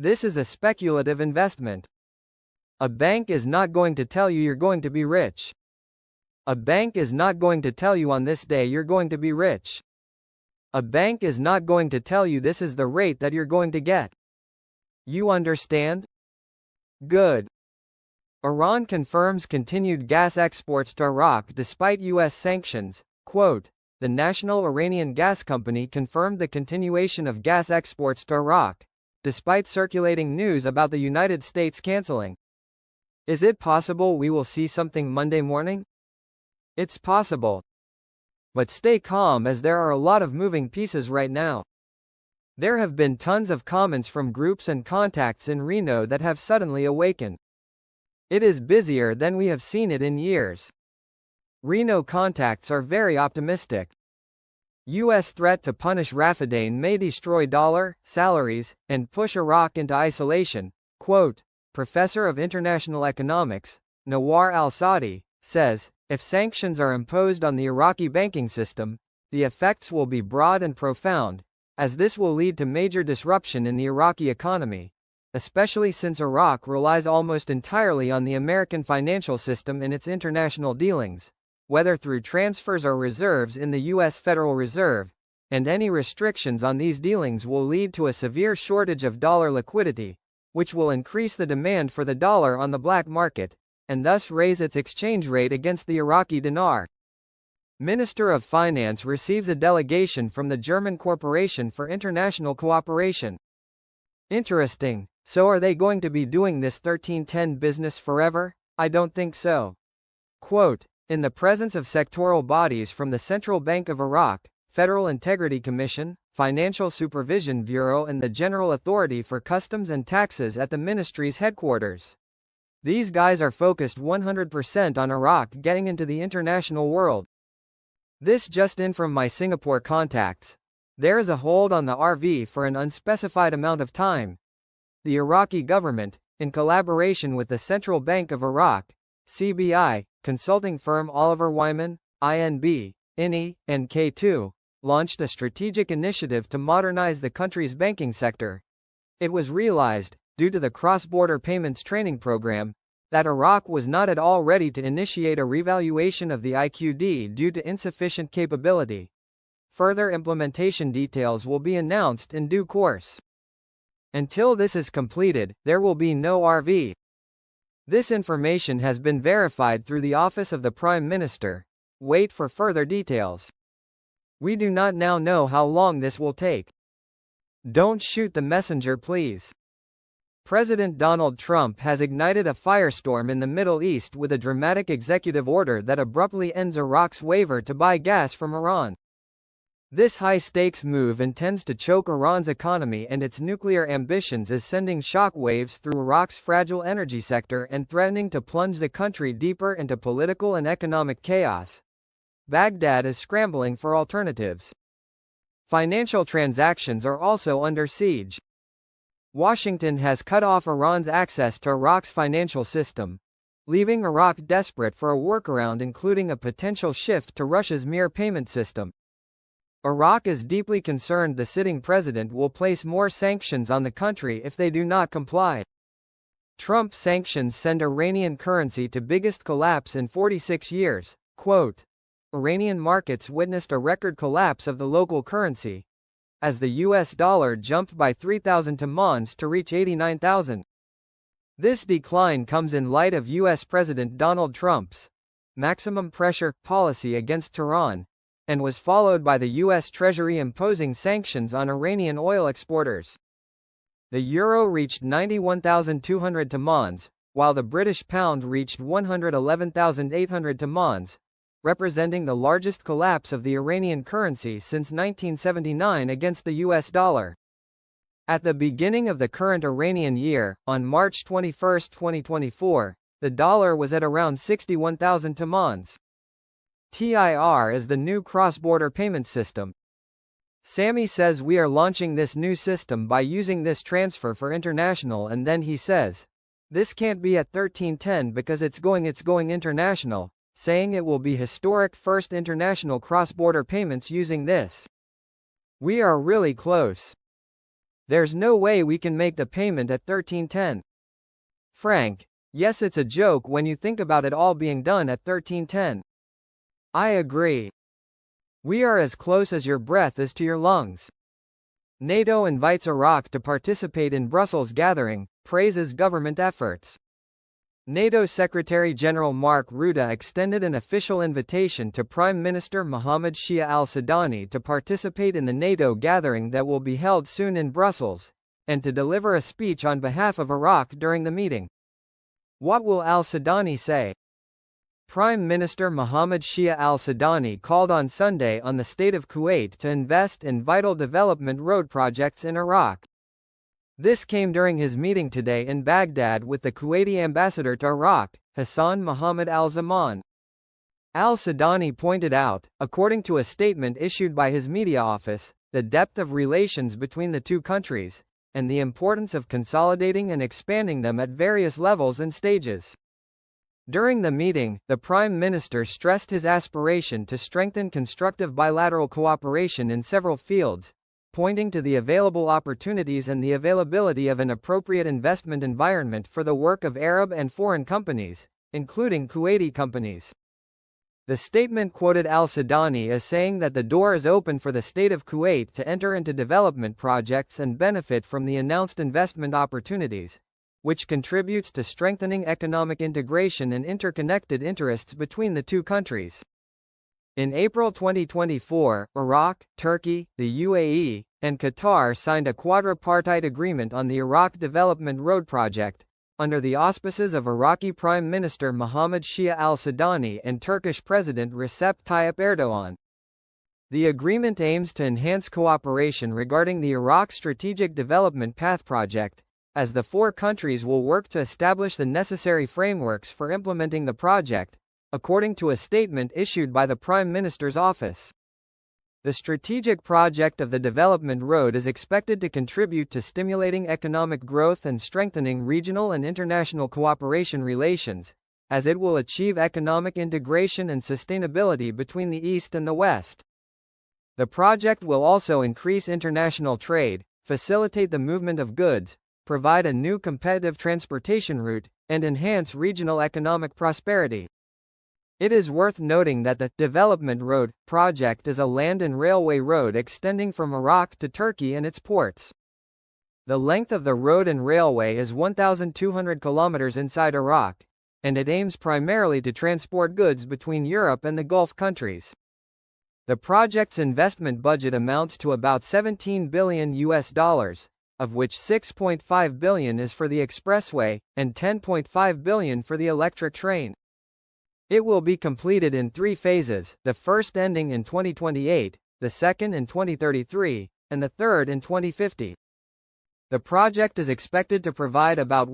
This is a speculative investment. A bank is not going to tell you you're going to be rich. A bank is not going to tell you on this day you're going to be rich. A bank is not going to tell you this is the rate that you're going to get. You understand? Good. Iran confirms continued gas exports to Iraq despite U.S. sanctions. Quote, the National Iranian Gas Company confirmed the continuation of gas exports to Iraq, despite circulating news about the United States canceling. Is it possible we will see something Monday morning? It's possible. But stay calm as there are a lot of moving pieces right now. There have been tons of comments from groups and contacts in Reno that have suddenly awakened. It is busier than we have seen it in years. Reno contacts are very optimistic. U.S. threat to punish Rafadain may destroy dollar, salaries, and push Iraq into isolation. Quote, Professor of International Economics, Nawar al-Saadi, says, if sanctions are imposed on the Iraqi banking system, the effects will be broad and profound, as this will lead to major disruption in the Iraqi economy, especially since Iraq relies almost entirely on the American financial system in its international dealings, whether through transfers or reserves in the U.S. Federal Reserve, and any restrictions on these dealings will lead to a severe shortage of dollar liquidity, which will increase the demand for the dollar on the black market, and thus raise its exchange rate against the Iraqi dinar. Minister of Finance receives a delegation from the German Corporation for International Cooperation. Interesting. So are they going to be doing this 1310 business forever? I don't think so. Quote, in the presence of sectoral bodies from the Central Bank of Iraq, Federal Integrity Commission, Financial Supervision Bureau and the General Authority for Customs and Taxes at the ministry's headquarters. These guys are focused 100% on Iraq getting into the international world. This just in from my Singapore contacts. There is a hold on the RV for an unspecified amount of time. The Iraqi government, in collaboration with the Central Bank of Iraq, CBI, consulting firm Oliver Wyman, INB, INI, and K2, launched a strategic initiative to modernize the country's banking sector. It was realized, due to the cross-border payments training program, that Iraq was not at all ready to initiate a revaluation of the IQD due to insufficient capability. Further implementation details will be announced in due course. Until this is completed, there will be no RV. This information has been verified through the Office of the Prime Minister. Wait for further details. We do not now know how long this will take. Don't shoot the messenger, please. President Donald Trump has ignited a firestorm in the Middle East with a dramatic executive order that abruptly ends Iraq's waiver to buy gas from Iran. This high-stakes move intends to choke Iran's economy and its nuclear ambitions, is sending shockwaves through Iraq's fragile energy sector and threatening to plunge the country deeper into political and economic chaos. Baghdad is scrambling for alternatives. Financial transactions are also under siege. Washington has cut off Iran's access to Iraq's financial system, leaving Iraq desperate for a workaround, including a potential shift to Russia's mirror payment system. Iraq is deeply concerned the sitting president will place more sanctions on the country if they do not comply. Trump sanctions send Iranian currency to biggest collapse in 46 years. Quote, Iranian markets witnessed a record collapse of the local currency, as the US dollar jumped by 3,000 tamans to reach 89,000. This decline comes in light of US President Donald Trump's maximum pressure policy against Tehran, and was followed by the U.S. Treasury imposing sanctions on Iranian oil exporters. The euro reached 91,200 tamans, while the British pound reached 111,800 tamans, representing the largest collapse of the Iranian currency since 1979 against the U.S. dollar. At the beginning of the current Iranian year, on March 21, 2024, the dollar was at around 61,000 tamans. TIR is the new cross-border payment system. Sammy says we are launching this new system by using this transfer for international, and then he says, this can't be at 1310 because it's going international, saying it will be historic first international cross-border payments using this. We are really close. There's no way we can make the payment at 1310. Frank, yes, it's a joke when you think about it all being done at 1310. I agree. We are as close as your breath is to your lungs. NATO invites Iraq to participate in Brussels gathering, praises government efforts. NATO Secretary-General Mark Rutte extended an official invitation to Prime Minister Mohammed Shia al-Sudani to participate in the NATO gathering that will be held soon in Brussels, and to deliver a speech on behalf of Iraq during the meeting. What will al-Sudani say? Prime Minister Mohammed Shia al-Sudani called on Sunday on the state of Kuwait to invest in vital development road projects in Iraq. This came during his meeting today in Baghdad with the Kuwaiti ambassador to Iraq, Hassan Mohammed al-Zaman. Al-Sudani pointed out, according to a statement issued by his media office, the depth of relations between the two countries, and the importance of consolidating and expanding them at various levels and stages. During the meeting, the Prime Minister stressed his aspiration to strengthen constructive bilateral cooperation in several fields, pointing to the available opportunities and the availability of an appropriate investment environment for the work of Arab and foreign companies, including Kuwaiti companies. The statement quoted al-Sudani as saying that the door is open for the state of Kuwait to enter into development projects and benefit from the announced investment opportunities, which contributes to strengthening economic integration and interconnected interests between the two countries. In April 2024, Iraq, Turkey, the UAE, and Qatar signed a quadripartite agreement on the Iraq Development Road Project, under the auspices of Iraqi Prime Minister Mohammed Shia al-Sudani and Turkish President Recep Tayyip Erdogan. The agreement aims to enhance cooperation regarding the Iraq Strategic Development Path Project, as the four countries will work to establish the necessary frameworks for implementing the project, according to a statement issued by the Prime Minister's office. The strategic project of the development road is expected to contribute to stimulating economic growth and strengthening regional and international cooperation relations, as it will achieve economic integration and sustainability between the East and the West. The project will also increase international trade, facilitate the movement of goods, provide a new competitive transportation route, and enhance regional economic prosperity. It is worth noting that the Development Road project is a land and railway road extending from Iraq to Turkey and its ports. The length of the road and railway is 1,200 kilometers inside Iraq, and it aims primarily to transport goods between Europe and the Gulf countries. The project's investment budget amounts to about $17 billion, of which $6.5 billion is for the expressway, and $10.5 billion for the electric train. It will be completed in 3 phases, the first ending in 2028, the second in 2033, and the third in 2050. The project is expected to provide about